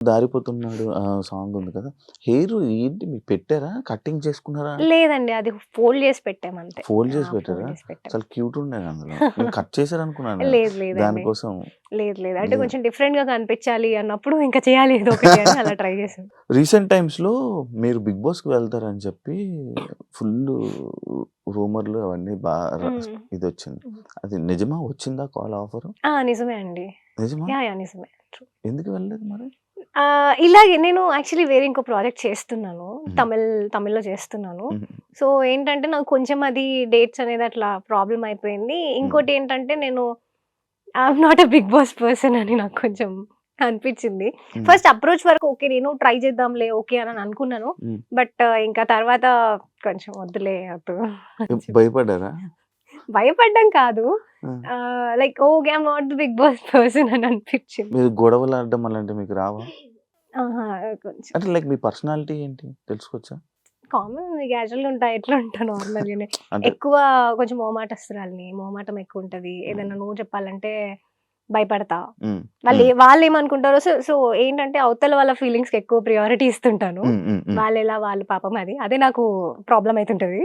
'దారిపోతున్నాడు' song ఉంది కదా! Hair ఏంటి మీకు పెట్టారా? కటింగ్ చేసుకున్నారా? లేదండి. అది ఫోల్డ్ చేసి పెట్టాం అంతే. ఫోల్డ్ ఆ! చేసి ఫోల్డ్ పెట్టారా? చేసి పెట్టాం. చాలా క్యూట్ ఉండేది అందులో. నేను కట్ చేశారనుకున్నాను లేదు లేదండి. దానికోసం. లేదు. అంటే నిజం. కొంచెం డిఫరెంట్‌గా కనిపించాలి అన్నప్పుడు ఇంకా చేయాలి ఏదో ఒకటి అని అలా ట్రై చేశాను. రీసెంట్ టైమ్స్‌లో మీరు 'బిగ్ బాస్‌కి' వెళ్తారని చెప్పి ఫుల్లు రూమర్‌లు అవన్నీ హ్మ్. ఇదొచ్చింది. హ్మ్. అది నిజమా? వచ్చిందా కాల్ ఆఫరు? ఆ! నిజమే అండి. నిజమా? యాహ్! నిజమే. ట్రూ. ఎందుకు వెళ్ళలేదు మరి? ఇలాగే నేను యాక్చువల్లీ వేరే ఇంకో ప్రాజెక్ట్ చేస్తున్నాను. హ్మ్. తమిళ్‌లో చేస్తున్నాను. హుహు. సో, ఏంటంటే నాకు కొంచెం అది డేట్స్ అనేది అట్లా ప్రాబ్లమ్ అయిపోయింది. హ్మ్. ఇంకోటేంటంటే నేను I'm not a big boss person అని నాకు కొంచెం అనిపిచ్చింది. హ్మ్. ఫస్ట్ అప్రోచ్ వరకు ఓకే. నేను ట్రై చేద్దాంలే ఓకే అని అనుకున్నాను. హ్మ్. బట్ ఇంకా తర్వాత కొంచెం వద్దులే వద్దు అని చెప్పి. భయపడ్డారా? భయపడ్డం కాదు. ఆ! Like okay. I'm not the big boss person అని అనిపిచ్చింది. మీరు గొడవలాడడం అలాంటివి మీకు రావా? ఆహా! కొంచెం అంటే లైక్ మీ పర్సనాలిటీ ఏంటి తెలుసుకోవచ్చా? కామన్ క్యాజువల్‌గా ఉంటా. ఎట్లా ఉంటా నార్మల్‌గానే. అంటే ఎక్కువ కొంచెం మొహమాటస్తురాలిని. మొహమాటం ఎక్కువుంటది. ఏదైనా నో చెప్పాలంటే భయపడతా. హ్మ్. హ్మ్. వాళ్ళేమనుకుంటారో సో సో ఏంటంటే అవతల వాళ్ళ ఫీలింగ్స్‌కి ఎక్కువ ప్రియారిటీ ఇస్తుంటాను. హ్మ్. హ్మ్. హ్మ్. వాళ్ళు పాపం అది. అదే నాకు ప్రాబ్లమ్ అయితుంటది.